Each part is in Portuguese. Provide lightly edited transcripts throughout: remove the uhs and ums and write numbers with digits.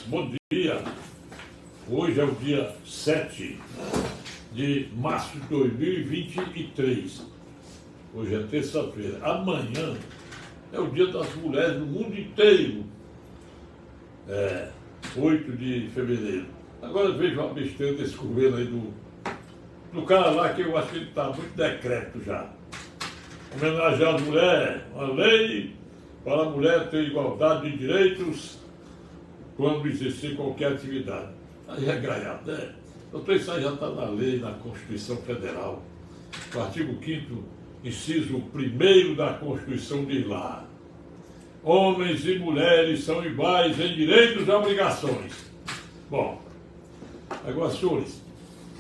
Bom dia. Hoje é o dia 7 de março de 2023. Hoje é terça-feira. Amanhã é o dia das mulheres no mundo inteiro. 8 de fevereiro. Agora vejo uma besteira desse governo aí do cara lá, que eu acho que ele está muito decreto já. Homenagear as mulheres, uma lei para a mulher ter igualdade de direitos quando exercer qualquer atividade. Aí é gaiado, né? Doutor, isso aí já está na lei, na Constituição Federal. O artigo 5º, inciso 1º da Constituição diz lá: homens e mulheres são iguais em direitos e obrigações. Bom, agora, senhores,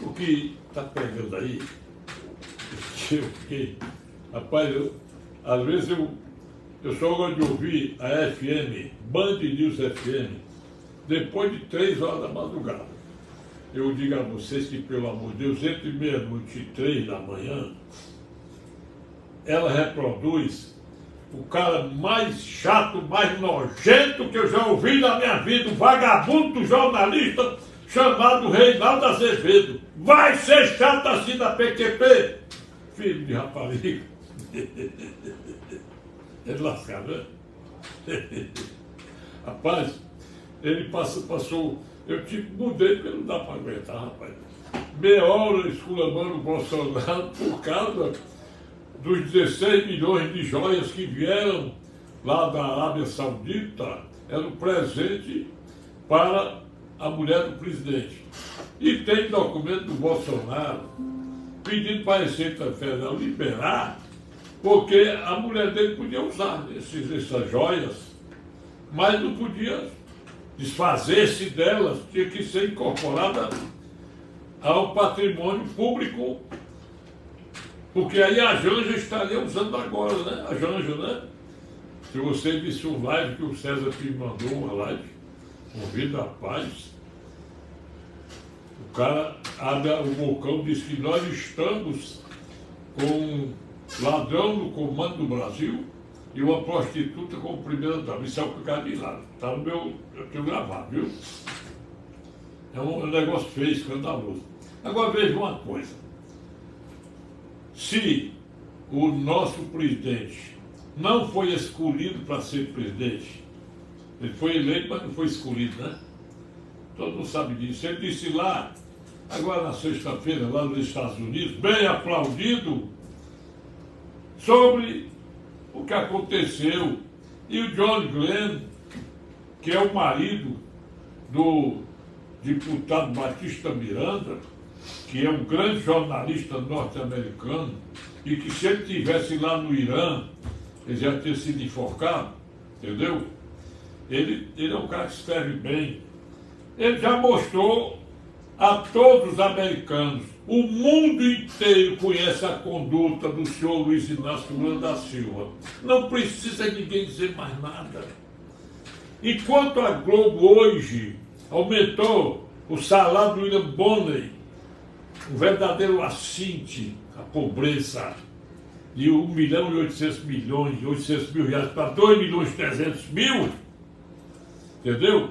o que está pegando aí, eu fiquei... Rapaz, às vezes eu só gosto de ouvir a FM, Band News FM, depois de 3 horas da madrugada. Eu digo a vocês que, pelo amor de Deus, entre meia-noite e 3 da manhã, ela reproduz o cara mais chato, mais nojento que eu já ouvi na minha vida, um vagabundo jornalista chamado Reinaldo Azevedo. Vai ser chato assim da PQP, filho de rapariga. É de lascar, né? Rapaz, ele passou, eu mudei porque não dá para aguentar, rapaz. Meia hora esculambando o Bolsonaro por causa dos 16 milhões de joias que vieram lá da Arábia Saudita, era um presente para a mulher do presidente. E tem documento do Bolsonaro pedindo para a Receita Federal liberar, porque a mulher dele podia usar essas joias, mas não podia desfazer-se delas, tinha que ser incorporada ao patrimônio público, porque aí a Janja estaria usando agora, né? A Janja, né? Se você visse um live que o César me mandou, uma live, convida a paz, o cara abre o bocão e diz que nós estamos com um ladrão no comando do Brasil e uma prostituta como primeira-dama. Isso é o que o cara diz lá. Está no meu... Eu tenho gravado, viu? É um negócio feio, escandaloso. Agora veja uma coisa. Se o nosso presidente não foi escolhido para ser presidente, ele foi eleito, mas não foi escolhido, né? Todo mundo sabe disso. Ele disse lá, agora na sexta-feira, lá nos Estados Unidos, bem aplaudido, sobre o que aconteceu. E o John Glenn, que é o marido do deputado Batista Miranda, que é um grande jornalista norte-americano, e que se ele estivesse lá no Irã, ele já teria sido enforcado, entendeu? Ele é um cara que escreve bem. Ele já mostrou a todos os americanos, o mundo inteiro conhece a conduta do senhor Luiz Inácio Lula da Silva. Não precisa ninguém dizer mais nada. Enquanto a Globo hoje aumentou o salário do William Bonner, um verdadeiro assinte à pobreza, de 1.800.000 reais para 2.300.000, entendeu?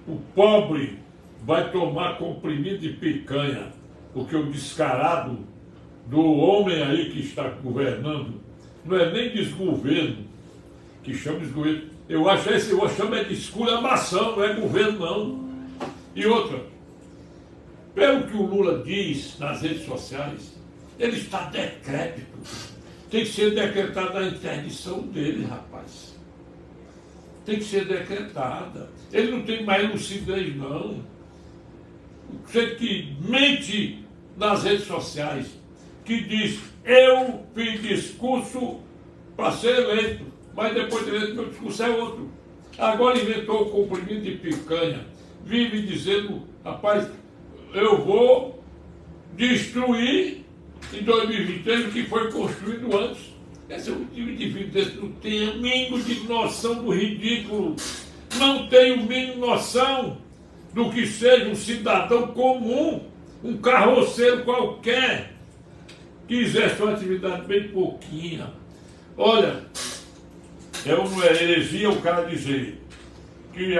O pobre vai tomar comprimido de picanha, porque o descarado do homem aí que está governando não é nem desgoverno, que chama desgoverno. Eu chamo de esculhambação, não é governo não. E outra, pelo que o Lula diz nas redes sociais, ele está decrépito. Tem que ser decretada a interdição dele, rapaz. Tem que ser decretada. Ele não tem mais lucidez, não. Você que mente nas redes sociais, que diz, eu fiz discurso para ser eleito, mas depois de eleito meu discurso é outro. Agora inventou o comprimido de picanha, vive dizendo, rapaz, eu vou destruir em 2023 o que foi construído antes. Esse é um tipo de indivíduo desse, não tem o mínimo de noção do ridículo, não tem o mínimo noção do que seja um cidadão comum, um carroceiro qualquer, que exerce uma atividade bem pouquinha. Olha, é uma heresia o cara dizer que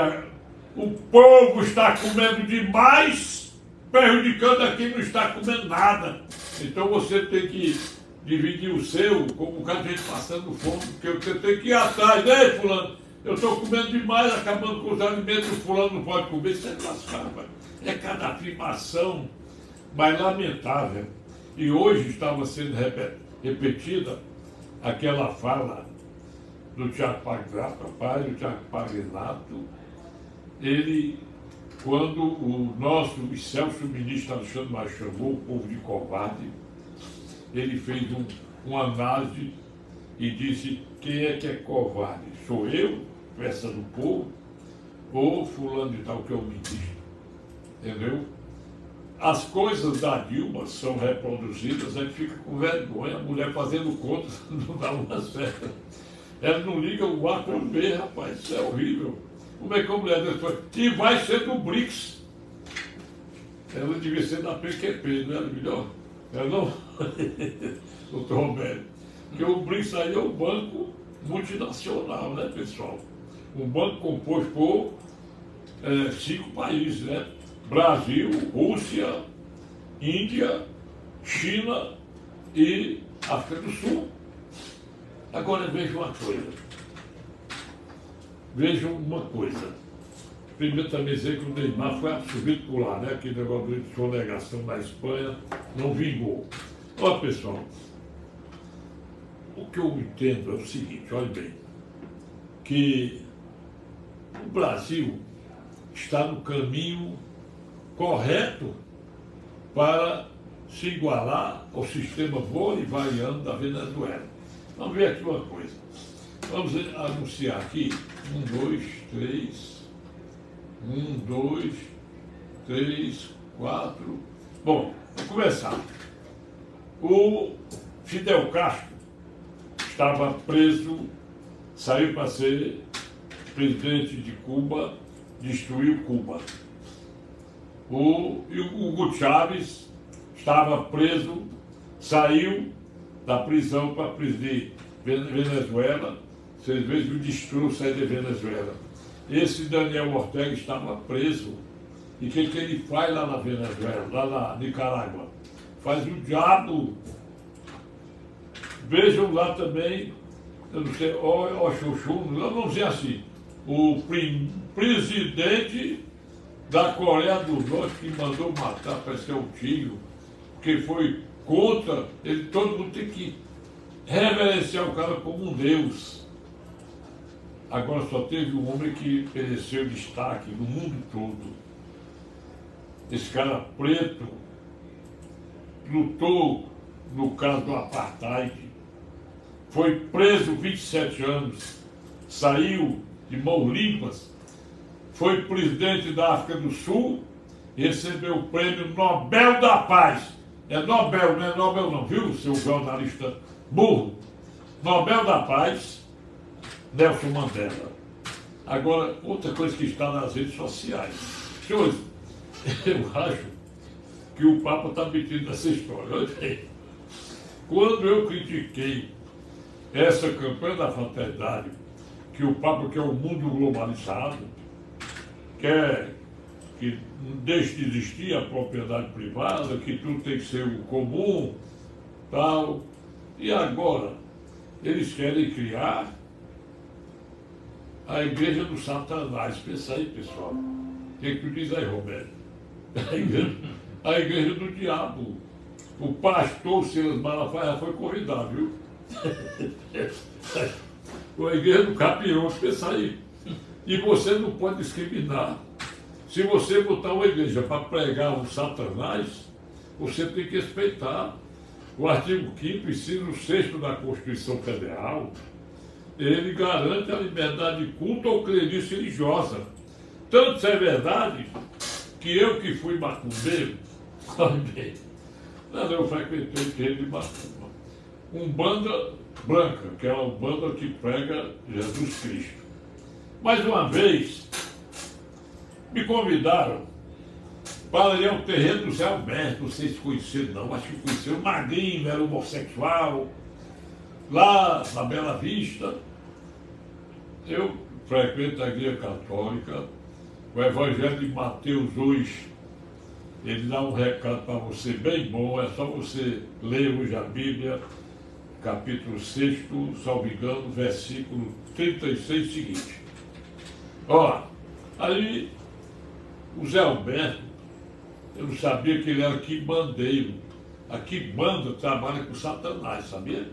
o povo está comendo demais, prejudicando a quem não está comendo nada. Então você tem que dividir o seu, como o cara de gente passando fome, porque você tem que ir atrás, né, fulano? Eu estou comendo demais, acabando com os alimentos, o fulano não pode comer, isso é lascado, pai. É cada afirmação mais lamentável. E hoje estava sendo repetida aquela fala do Tiago Pagnato, pai do Tiago Pagnato, ele, quando o nosso excelso ministro Alexandre Maia chamou o povo de covarde, ele fez uma análise e disse: quem é que é covarde? Sou eu, peça do povo, ou fulano de tal que é o ministro? Entendeu? As coisas da Dilma são reproduzidas, a gente fica com vergonha, a mulher fazendo contas não dá uma certa. Ela não liga o A com o B, rapaz, isso é horrível. Como é que a mulher depois... E vai ser do BRICS. Ela devia ser da PQP, não era melhor? Ela não... Doutor Roberto. Porque o BRICS aí é um banco multinacional, né, pessoal? Um banco composto por 5 países, né? Brasil, Rússia, Índia, China e África do Sul. Agora veja uma coisa. Vejam uma coisa. Primeiro também dizer que o Neymar foi absorvido por lá, né? Aquele negócio de sonegação na Espanha não vingou. Olha, pessoal, o que eu entendo é o seguinte, olha bem, que o Brasil está no caminho correto para se igualar ao sistema bolivariano da Venezuela. Vamos ver aqui uma coisa. Vamos anunciar aqui. 1, 2, 3. 1, 2, 3, 4. Bom, vamos começar. O Fidel Castro estava preso, saiu para ser presidente de Cuba, destruiu Cuba. O Hugo Chávez estava preso, saiu da prisão para presidir Venezuela. Vocês vejam o destroço aí de Venezuela. Esse Daniel Ortega estava preso. E o que ele faz lá na Venezuela, lá na Nicarágua? Faz o diabo. Vejam lá também, eu não sei, vamos dizer assim, o presidente da Coreia do Norte que mandou matar, parece que é o tio, que foi contra, todo mundo tem que reverenciar o cara como um deus. Agora só teve um homem que mereceu destaque no mundo todo. Esse cara preto lutou no caso do apartheid, foi preso 27 anos, saiu de mãos limpas, foi presidente da África do Sul e recebeu o prêmio Nobel da Paz. É Nobel, não é Nobel não, viu, seu jornalista burro? Nobel da Paz, Nelson Mandela. Agora, outra coisa que está nas redes sociais. Senhores, eu acho que o Papa está metido nessa história. Olha aí. Quando eu critiquei essa campanha da fraternidade, que o Papa quer um mundo globalizado, quer que deixe de existir a propriedade privada, que tudo tem que ser o comum, tal. E agora, eles querem criar a igreja do Satanás. Pensa aí, pessoal. O que tu diz aí, Roberto? A igreja do diabo. O pastor Silas Malafaia foi convidado, viu? A igreja do Capiroto, pensa aí. E você não pode discriminar. Se você botar uma igreja para pregar o Satanás, você tem que respeitar. O artigo 5º, inciso 6º da Constituição Federal, ele garante a liberdade de culto ou crendice religiosa. Tanto isso é verdade que eu que fui macumbeiro, também, eu frequentei o terreiro de macumba. Umbanda branca, que é uma umbanda que prega Jesus Cristo. Mais uma vez, me convidaram para ir ao terreiro do Zé Alberto, não sei se conheceram não, acho que conheceram, o Magrinho era homossexual, lá na Bela Vista. Eu frequenta a Igreja Católica. O Evangelho de Mateus hoje, ele dá um recado para você bem bom, é só você ler hoje a Bíblia, capítulo 6, salvo engano, versículo 36 seguinte. Ó, aí o Zé Alberto, eu não sabia que ele era quibandeiro. A quibanda trabalha com Satanás, sabia?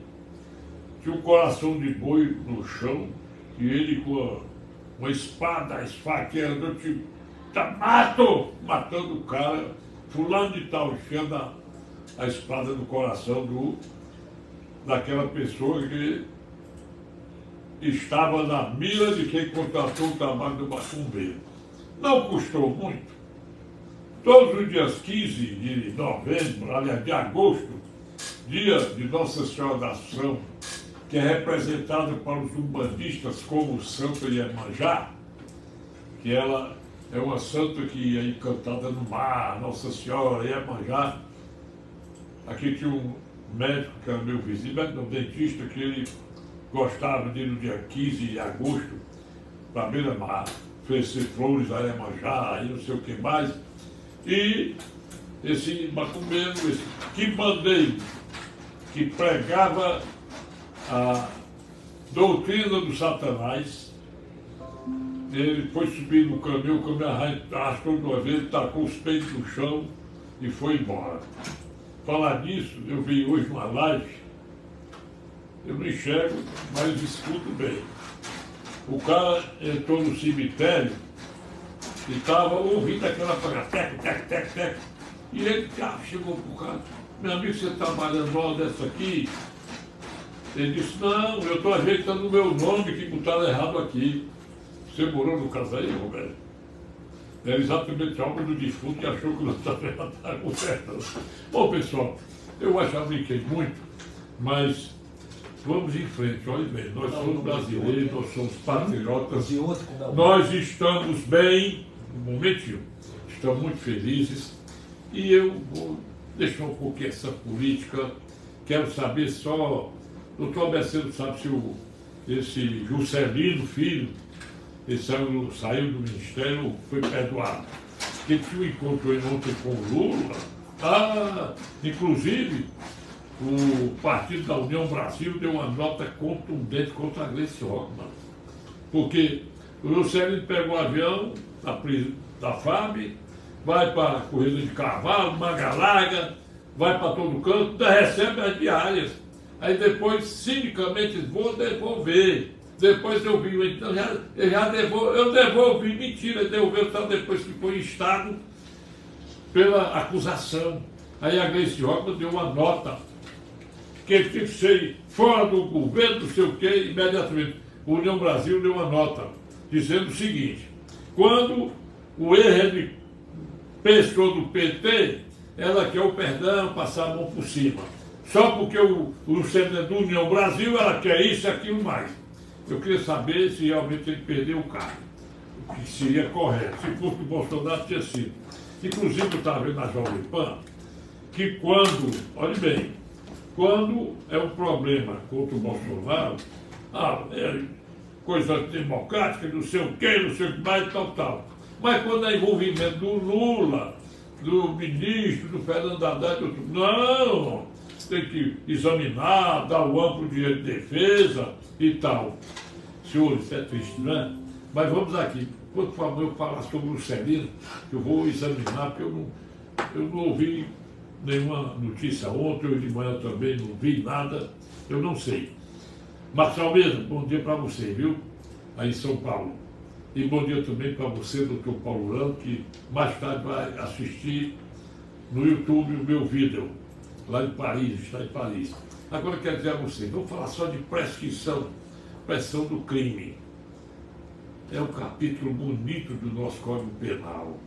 Tinha um coração de boi no chão e ele com uma espada esfaqueando, tipo, matando o cara, fulano de tal, enfiando a espada no coração daquela pessoa que estava na mira de quem contratou o trabalho do macumbeiro. Não custou muito. Todos os dias 15 de novembro, aliás, de agosto, dia de Nossa Senhora da Ação, que é representada para os umbandistas como Santa Iemanjá, que ela é uma santa que é encantada no mar, Nossa Senhora Iemanjá. Aqui tinha um médico que era meu vizinho, um dentista, que ele gostava de ir no dia 15 de agosto para a beira-mar, oferecer flores a Iemanjá e não sei o que mais. E esse macumbeiro, esse quibandeiro, que pregava a doutrina do Satanás, ele foi subir no caminho, o caminho arrastou de uma vez, tacou os peitos no chão e foi embora. Falar nisso, eu vi hoje uma live, eu não enxergo, mas escuto bem. O cara entrou no cemitério e estava ouvindo aquela praga, tec. E ele chegou para o cara, meu amigo, você está trabalhando uma dessa aqui? Ele disse, não, eu estou ajeitando o meu nome que botaram errado aqui. Você morou no caso aí, Roberto? Era exatamente algo do defunto que achou que não estava consertando. Bom, pessoal, eu acho que eu brinquei muito, mas vamos em frente, olha bem, nós somos brasileiros, nós somos patriotas, nós estamos bem, um momentinho, estamos muito felizes, e eu vou deixar um pouquinho essa política, quero saber só, o doutor Abecedo sabe se esse Juscelino Filho, ele saiu do ministério, foi perdoado. Porque tinha um encontro ontem com o Lula, inclusive o Partido da União Brasil deu uma nota contundente contra a Gleice Hoffmann. Porque o Juscelino pegou o avião da FAB, vai para a corrida de cavalo, manga larga, vai para todo canto, recebe as diárias. Aí depois, cinicamente, vou devolver. Depois eu vi, então eu devolvi, mentira, ele devolveu só depois que foi instado pela acusação. Aí a Gleice Hoffmann deu uma nota, que ele tinha que ser fora do governo, não sei o quê, imediatamente. A União Brasil deu uma nota, dizendo o seguinte, quando o erro é de pessoa do PT, ela quer o perdão, passar a mão por cima. Só porque o senador da União Brasil, ela quer isso e aquilo mais. Eu queria saber se realmente ele perdeu o cargo, o que seria correto. Se fosse o Bolsonaro, tinha sido. Inclusive, eu estava vendo na Jovem Pan, que olhe bem, quando é um problema contra o Bolsonaro, é coisa democrática, não sei o que mais, tal. Mas quando é envolvimento do Lula, do ministro, do Fernando Haddad, não, tem que examinar, dar o amplo direito de defesa e tal. Senhores, é triste, não é? Mas vamos aqui. Por favor, eu falar sobre o Juscelino, que eu vou examinar, porque eu não ouvi nenhuma notícia ontem, hoje de manhã também não vi nada, eu não sei. Marcelo mesmo, bom dia para você, viu? Aí em São Paulo. E bom dia também para você, doutor Paulo Lano, que mais tarde vai assistir no YouTube o meu vídeo, lá em Paris, está em Paris. Agora quero dizer a você, vamos falar só de prescrição do crime. É um capítulo bonito do nosso Código Penal.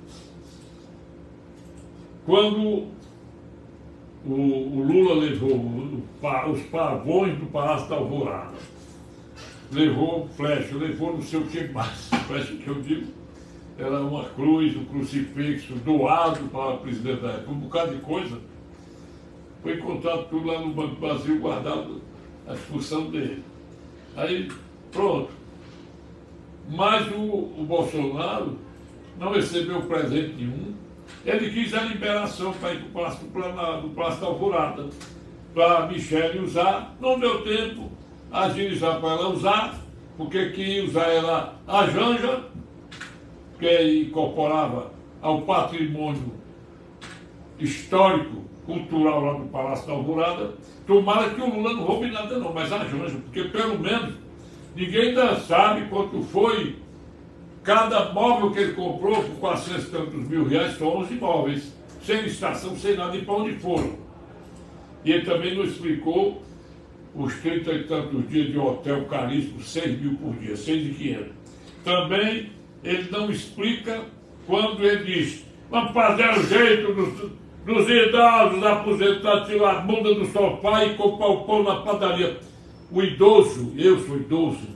Quando o Lula levou os pavões do Palácio da Alvorada, levou flecha, levou não sei o que mais, flecha que eu digo, era uma cruz, um crucifixo doado para o presidente da República, um bocado de coisa. Foi encontrado tudo lá no Banco do Brasil, guardado a expulsão dele. Aí, pronto. Mas o Bolsonaro não recebeu presente nenhum. Ele quis a liberação para ir para o Palácio da Alvorada, para a Michele usar. Não deu tempo a agilizar para ela usar, porque quem ia usar era a Janja, que incorporava ao patrimônio histórico, cultural lá do Palácio da Alvorada. Tomara que o Lula não roube nada não, mas a Janja, porque pelo menos ninguém ainda sabe quanto foi cada móvel que ele comprou por 400 e tantos mil reais, são 11 imóveis, sem licitação, sem nada, e para onde foram. E ele também não explicou os 30 e tantos dias de hotel caríssimo, 6 mil por dia, 6.500. Também ele não explica quando ele diz: vamos fazer o jeito dos idosos aposentados, tirar a bunda do sofá e comprar o pão na padaria. O idoso, eu sou idoso,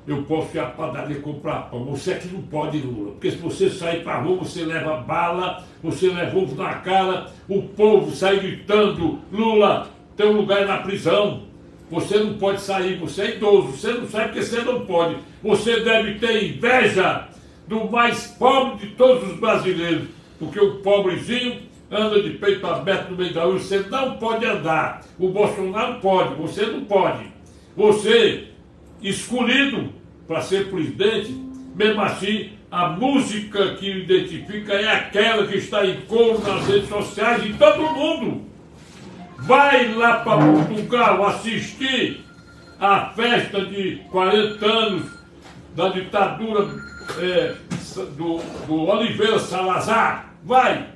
eu posso ir à padaria comprar pão. Você aqui não pode, Lula, porque se você sair para a rua, você leva bala, você leva ovo na cara, o povo sai gritando: Lula, teu lugar é na prisão. Você não pode sair, você é idoso, você não sai porque você não pode. Você deve ter inveja do mais pobre de todos os brasileiros, porque o pobrezinho anda de peito aberto no meio da rua, você não pode andar. O Bolsonaro pode, você não pode. Você, escolhido para ser presidente, mesmo assim, a música que o identifica é aquela que está em coro nas redes sociais de todo mundo. Vai lá para Portugal assistir a festa de 40 anos da ditadura do Oliveira Salazar. Vai!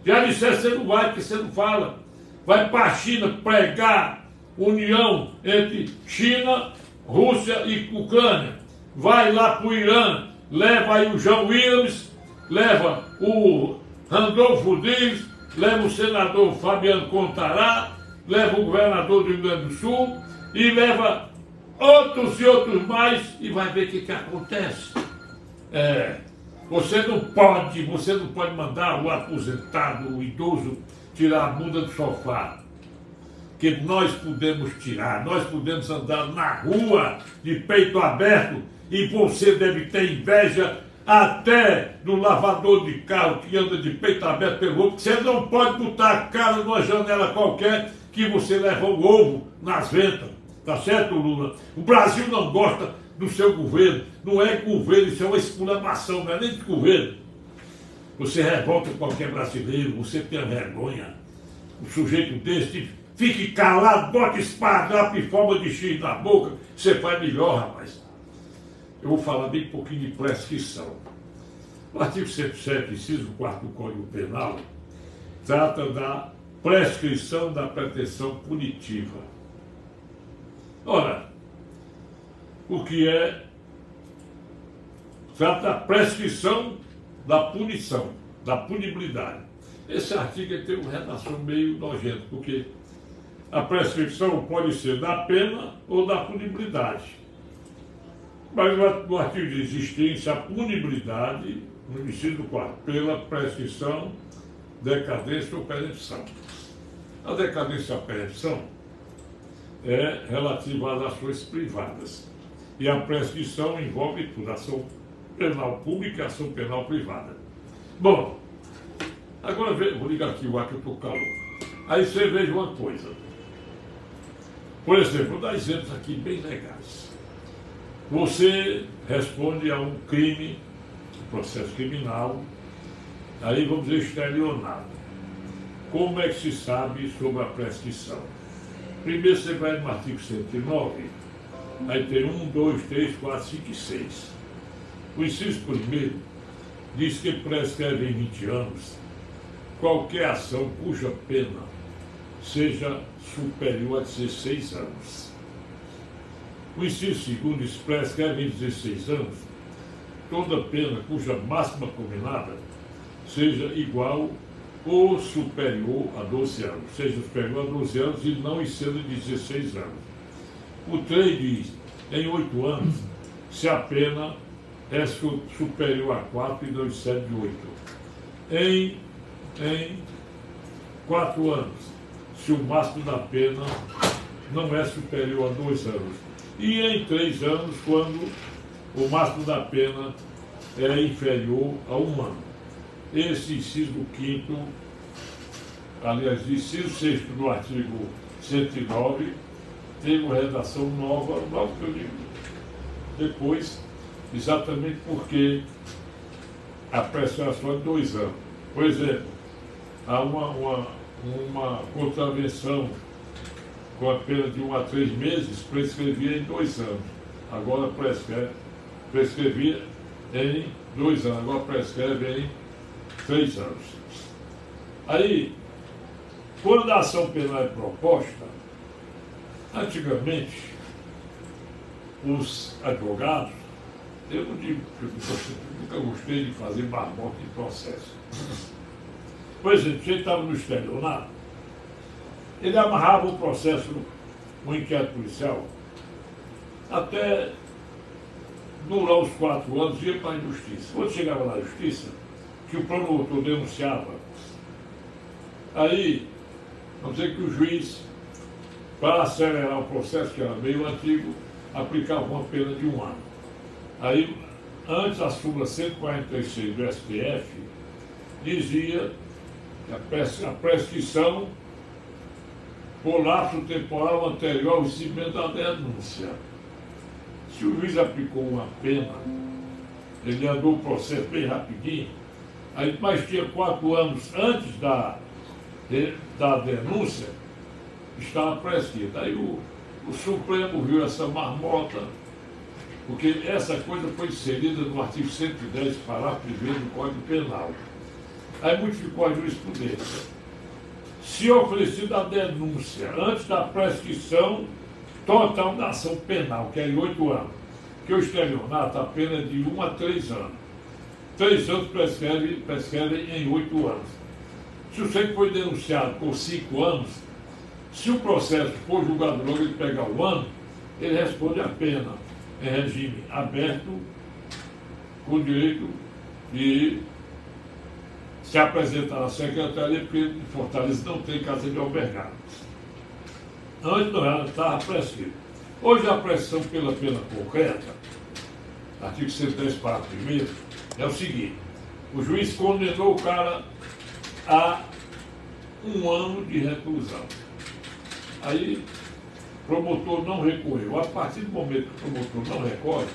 Já disse, você não vai, porque você não fala. Vai para a China pregar união entre China, Rússia e Ucrânia. Vai lá para o Irã, leva aí o João Williams, leva o Randolfo Dias, leva o senador Fabiano Contará, leva o governador do Rio Grande do Sul e leva outros e outros mais, e vai ver o que acontece. Você não pode mandar o aposentado, o idoso, tirar a bunda do sofá. Que nós podemos tirar, nós podemos andar na rua de peito aberto, e você deve ter inveja até do lavador de carro que anda de peito aberto pelo ovo. Você não pode botar a cara numa janela qualquer que você leva o ovo nas ventas. Tá certo, Lula? O Brasil não gosta do seu governo. Não é governo, isso é uma exclamação, não é nem de governo. Você revolta qualquer brasileiro, você tem vergonha. O sujeito desse, fique calado, bote esparadrapo em forma de X na boca, você faz melhor, rapaz. Eu vou falar bem pouquinho de prescrição. O artigo 107, inciso 4 do Código Penal, trata da prescrição da pretensão punitiva. Ora, o que é? Trata da prescrição da punição, da punibilidade. Esse artigo tem uma redação meio nojenta, porque a prescrição pode ser da pena ou da punibilidade. Mas no artigo diz: existe a punibilidade, no inciso 4, pela prescrição, decadência ou percepção. A decadência e a percepção é relativa às ações privadas. E a prescrição envolve tudo: ação penal pública e ação penal privada. Bom, agora vou ligar aqui o ar que eu estou calor. Aí você veja uma coisa. Por exemplo, vou dar exemplos aqui bem legais. Você responde a um crime, um processo criminal, aí vamos dizer estelionato. Como é que se sabe sobre a prescrição? Primeiro você vai no artigo 109, aí tem 1, 2, 3, 4, 5 e 6. O inciso primeiro diz que prescreve em 20 anos qualquer ação cuja pena seja superior a 16 anos. O inciso segundo diz que prescreve em 16 anos toda pena cuja máxima combinada seja igual ou superior a 12 anos, seja superior a 12 anos e não exceda de 16 anos. O 3 diz, em 8 anos, se a pena é superior a 4 e não excede de 8. Em 4 anos, se o máximo da pena não é superior a 2 anos. E em 3 anos, quando o máximo da pena é inferior a 1 ano. Esse inciso 5º, aliás, inciso 6º do artigo 109, tem uma redação nova que eu digo depois, exatamente porque a prescrição é só de 2 anos. Por exemplo, há uma contravenção com a pena de 1 a 3 meses, prescrevia em 2 anos. Agora prescrevia em 2 anos, agora prescreve em 3 anos. Aí, quando a ação penal é proposta, antigamente, os advogados, eu não digo que eu nunca gostei de fazer marmota em processo. Por exemplo, se ele estava no estelionato, ele amarrava o processo, o inquérito policial, até durar os 4 anos e ia para a justiça. Quando chegava na justiça, que o promotor denunciava, aí, vamos dizer que o juiz, para acelerar o processo, que era meio antigo, aplicava uma pena de 1 ano. Aí, antes a súmula 146 do STF, dizia que a prescrição por lapso temporal anterior ao recebimento da denúncia. Se o juiz aplicou uma pena, ele andou o processo bem rapidinho, aí, mas tinha 4 anos antes da denúncia, estava prescrito. Aí o Supremo viu essa marmota, porque essa coisa foi inserida no artigo 110, parágrafo 1º do Código Penal. Aí modificou a jurisprudência. Se oferecida a denúncia antes da prescrição total da ação penal, que é em 8 anos, que o estelionato, a pena é de 1 a 3 anos. 3 anos prescrevem em 8 anos. Se o sujeito foi denunciado por 5 anos, se o processo for julgado logo ele pegar o ano, ele responde a pena em regime aberto, com direito de se apresentar na secretaria, porque em Fortaleza não tem casa de albergado. Antes não era, estava prescrito. Hoje a pressão pela pena concreta, artigo 110, parágrafo 1º, é o seguinte: o juiz condenou o cara a 1 ano de reclusão. Aí o promotor não recorreu. A partir do momento que o promotor não recorre,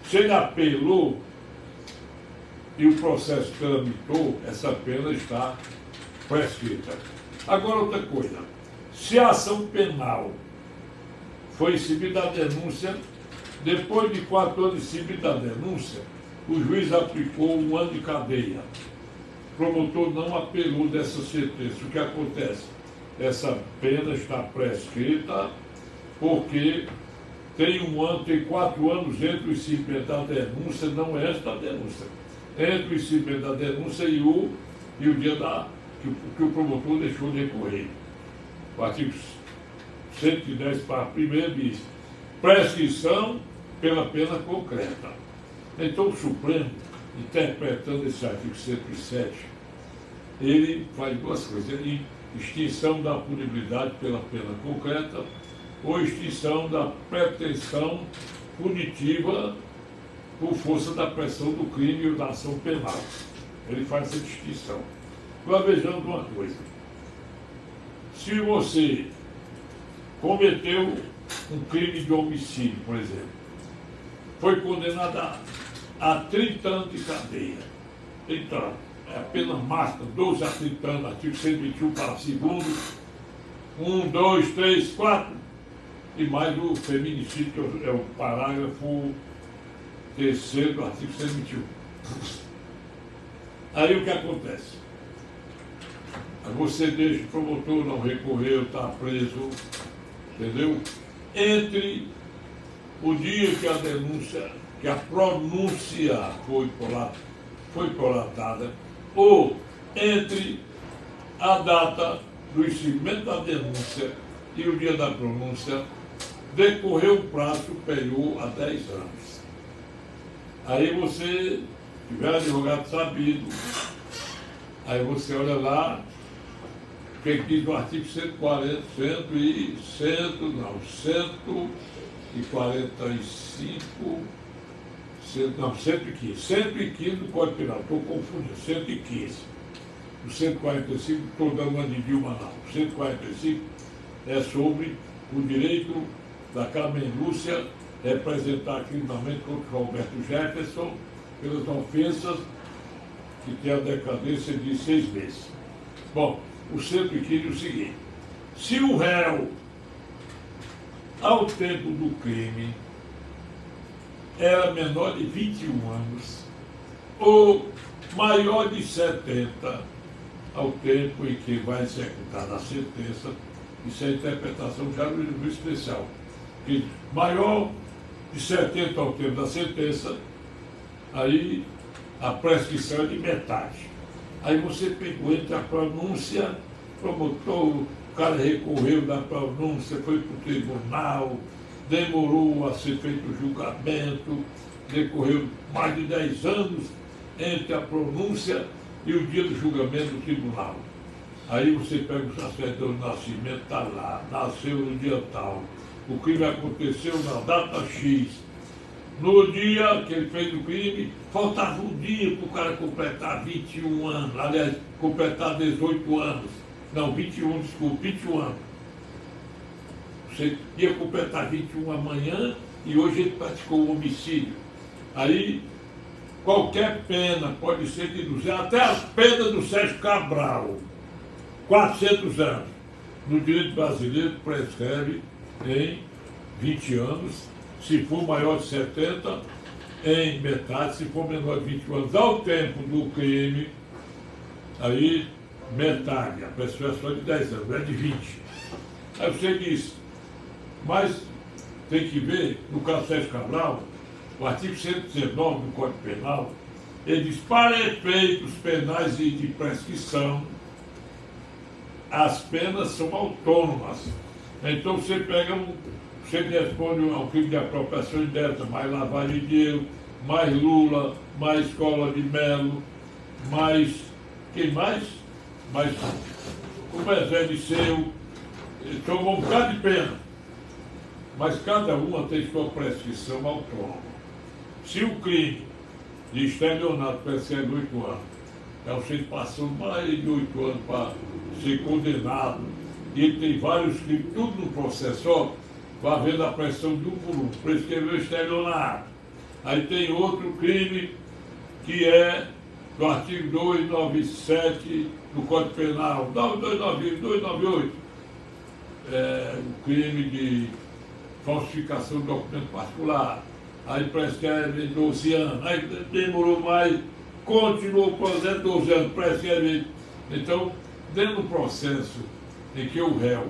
se ele apelou e o processo tramitou, essa pena está prescrita. Agora outra coisa, se a ação penal foi recebida a denúncia, depois de 4 anos recebida a denúncia, o juiz aplicou 1 ano de cadeia. O promotor não apelou dessa sentença. O que acontece? Essa pena está prescrita porque tem 1 ano, tem 4 anos entre o recebimento da denúncia, não é esta denúncia, entre o recebimento da denúncia e o dia que o promotor deixou de recorrer. O artigo 110, parágrafo 1º diz: prescrição pela pena concreta. Então o Supremo, interpretando esse artigo 107, ele faz 2 coisas: extinção da punibilidade pela pena concreta ou extinção da pretensão punitiva por força da pressão do crime ou da ação penal. Ele faz essa distinção. Agora vejamos uma coisa: se você cometeu um crime de homicídio, por exemplo, foi condenado a 30 anos de cadeia, então é a pena máxima, 12 a 30 anos, artigo 121, parágrafo 2º, 1, 2, 3, 4, e mais o feminicídio, que é o parágrafo 3º do artigo 121. Aí o que acontece? Você deixa o promotor, não recorreu, está preso, entendeu? Entre o dia que a denúncia, que a pronúncia foi prolatada, ou entre a data do recebimento da denúncia e o dia da pronúncia, decorreu um prazo superior a 10 anos. Aí você tiver advogado sabido, aí você olha lá, o que diz no artigo 145, 145, Não, 115. 115 do Código Penal, estou confundindo, 115. O 145, estou dando uma de Dilma, não. O 145 é sobre o direito da Carmen Lúcia representar criminalmente contra Roberto Jefferson pelas ofensas que tem a decadência de 6 meses. Bom, o 115 é o seguinte: se o réu, ao tempo do crime, era menor de 21 anos ou maior de 70 ao tempo em que vai executar a sentença, isso é a interpretação já do juiz especial, que maior de 70 ao tempo da sentença, aí a prescrição é de metade. Aí você pegou entre a pronúncia, promotor, o cara recorreu da pronúncia, foi para o tribunal, demorou a ser feito o julgamento, decorreu mais de 10 anos entre a pronúncia e o dia do julgamento do tribunal. Aí você pega o certidão de nascimento, está lá, nasceu no dia tal, o crime aconteceu na data X. No dia que ele fez o crime, faltava um dia para o cara completar 21 anos, aliás, completar 18 anos. Não, 21, desculpa, 21 anos. Você ia completar 21 amanhã e hoje ele praticou o homicídio. Aí, qualquer pena pode ser deduzida, até a pena do Sérgio Cabral, 400 anos. No direito brasileiro, prescreve em 20 anos, se for maior de 70, em metade, se for menor de 21 anos. Ao tempo do crime, aí metade, a prescrição é de 10 anos, é de 20. Aí você diz, mas tem que ver, no caso do Sérgio Cabral, o artigo 119 do Código Penal, ele diz, para efeitos penais e de prescrição, as penas são autônomas. Então você pega você responde ao crime de apropriação indébita, mais lavagem de dinheiro, mais Lula, mais Escola de Melo, mais. Quem mais? Mais o Bezé de Seu, tomou um bocado de pena. Mas cada uma tem sua prescrição autônoma. Se o crime de estelionato prescreve 8 anos, então você passou mais de 8 anos para ser condenado, e ele tem vários crimes, tudo no processo só, vai havendo a pressão de um por um, prescreveu estelionato. Aí tem outro crime que é do artigo 297 do Código Penal, 298, o crime de falsificação de documento particular. Aí prescreve 12 anos, aí demorou mais, continuou o processo 12 anos, prescreve. Então, dentro do processo em que o réu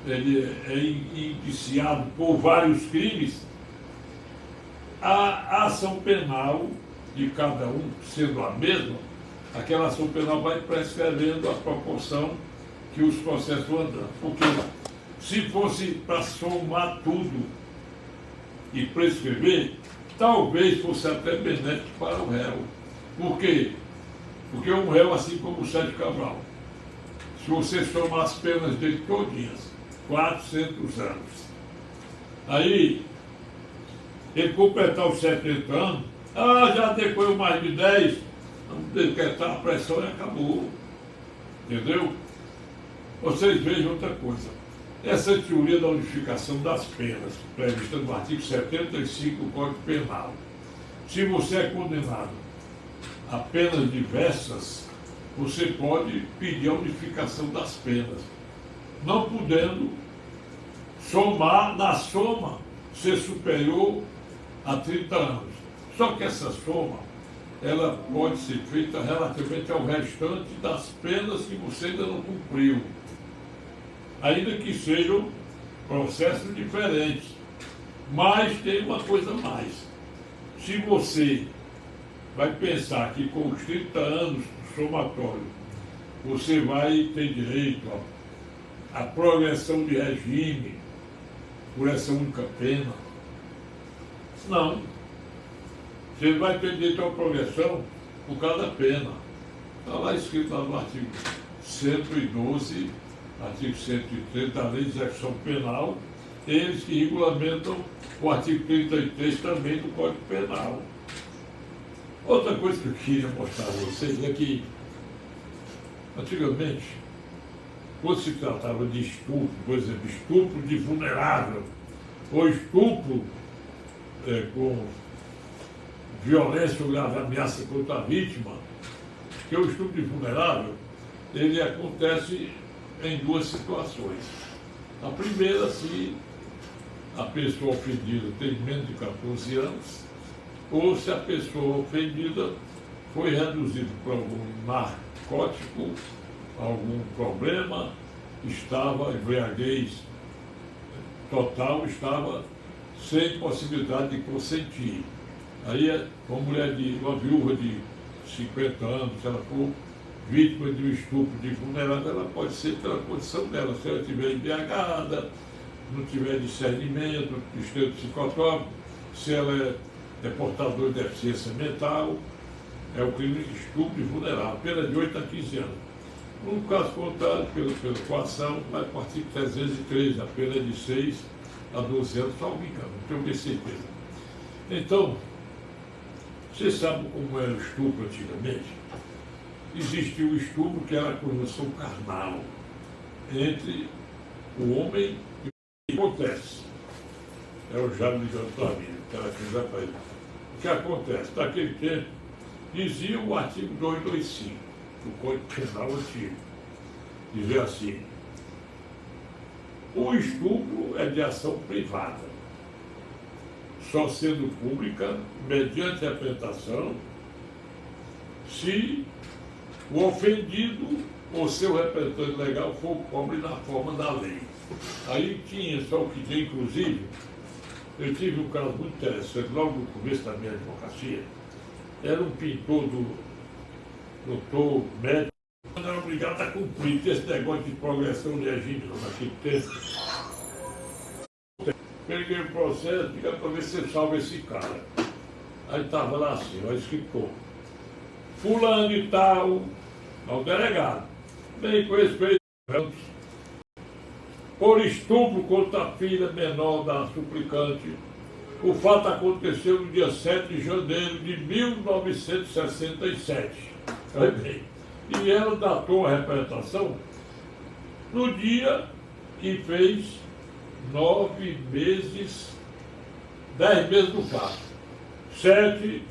ele é indiciado por vários crimes, a ação penal de cada um, sendo a mesma, aquela ação penal vai prescrevendo a proporção que os processos vão andando. Porque se fosse para somar tudo e prescrever, talvez fosse até benéfico para o réu. Por quê? Porque um réu, assim como o Sérgio Cabral, se você somar as penas dele todinhas, 400 anos, aí ele completar os 70 anos, já depois mais de 10, vamos decretar a pressão e acabou. Entendeu? Vocês vejam outra coisa. Essa teoria da unificação das penas, prevista no artigo 75 do Código Penal. Se você é condenado a penas diversas, você pode pedir a unificação das penas, não podendo somar, na soma, ser superior a 30 anos. Só que essa soma, ela pode ser feita relativamente ao restante das penas que você ainda não cumpriu, ainda que sejam processos diferentes. Mas tem uma coisa a mais. Se você vai pensar que com os 30 anos do somatório, você vai ter direito à progressão de regime por essa única pena, não. Você vai ter direito à progressão por cada pena. Está lá escrito lá no artigo 112, artigo 103 da Lei de Execução Penal, eles que regulamentam o artigo 33 também do Código Penal. Outra coisa que eu queria mostrar a vocês é que, antigamente, quando se tratava de estupro, por exemplo, estupro de vulnerável, ou estupro com violência ou grave ameaça contra a vítima, que o estupro de vulnerável, ele acontece em duas situações. A primeira, se a pessoa ofendida tem menos de 14 anos, ou se a pessoa ofendida foi reduzida por algum narcótico, algum problema, estava embriaguez total, estava sem possibilidade de consentir. Aí, uma viúva de 50 anos, se ela for vítima de um estupro de vulnerável, ela pode ser pela condição dela. Se ela estiver embriagada, não tiver discernimento, esteja psicotrópico, se ela é portadora de deficiência mental, é o crime de estupro de vulnerável, pena de 8 a 15 anos. No caso contrário, pela coação, vai para o artigo 313, a pena é de 6 a 12 anos, salvo engano, não tenho bem certeza. Então, vocês sabem como era o estupro antigamente? Existia o estupro que era a conjunção carnal entre o homem e o que acontece. É o Jaime ligando para mim, para quiser para ele. O que acontece? Naquele tempo, dizia o artigo 225 do Código Penal antigo. Dizia assim: o estupro é de ação privada, só sendo pública mediante representação, se o ofendido ou seu representante legal for pobre na forma da lei. Aí tinha, só o que tinha, inclusive, eu tive um caso muito interessante, logo no começo da minha advocacia. Era um pintor do doutor médico, era obrigado a cumprir esse negócio de progressão legítima naquele tempo. Peguei o processo, diga para ver se você salva esse cara. Aí estava lá assim, ó, escritor: fulano e tal, ao delegado, bem com respeito, por estupro contra a filha menor da suplicante. O fato aconteceu no dia 7 de janeiro de 1967. E ela datou a representação no dia que fez 9 meses, 10 meses do caso. 7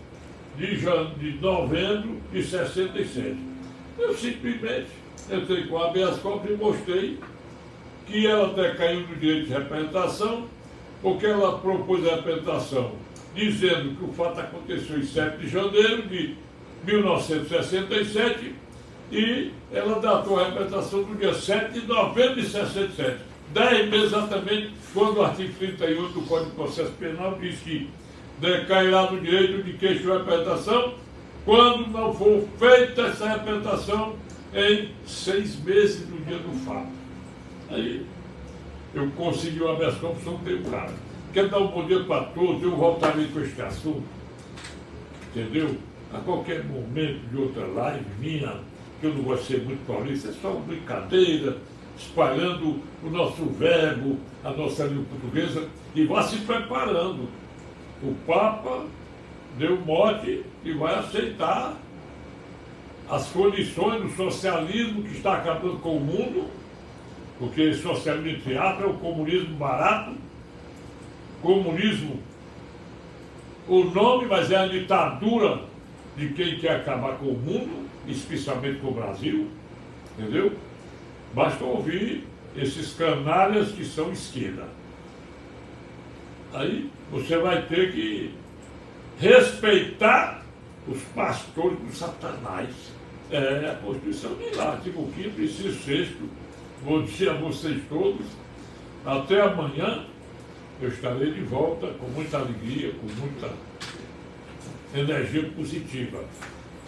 de novembro de 67. Eu simplesmente entrei com a habeas corpus e mostrei que ela até caiu no direito de representação, porque ela propôs a representação dizendo que o fato aconteceu em 7 de janeiro de 1967 e ela datou a representação do dia 7 de novembro de 67. 10 meses exatamente, quando o artigo 38 do Código de Processo Penal diz que decairá no direito de queixa de representação quando não for feita essa representação em 6 meses do dia do fato. Aí eu consegui uma habeas corpus, soltei o cara. Quero dar um bom dia para todos, eu voltarei com este assunto, entendeu? A qualquer momento de outra live minha, que eu não vou ser muito paulista, é só uma brincadeira, espalhando o nosso verbo, a nossa língua portuguesa, e vá se preparando. O Papa deu mote e vai aceitar as condições do socialismo que está acabando com o mundo, porque socialismo entre aspas é o comunismo barato, comunismo, o nome, mas é a ditadura de quem quer acabar com o mundo, especialmente com o Brasil, entendeu? Basta ouvir esses canalhas que são esquerda. Aí você vai ter que respeitar os pastores do Satanás. É a Constituição de lá, artigo 5º, inciso 6º. Bom dia a vocês todos. Até amanhã eu estarei de volta com muita alegria, com muita energia positiva.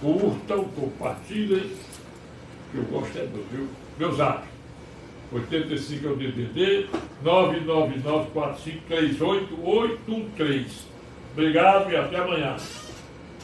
Curtam, compartilhem, que eu gosto é do viu? Meu zap, 85 é o DDD, 999453883. Obrigado e até amanhã.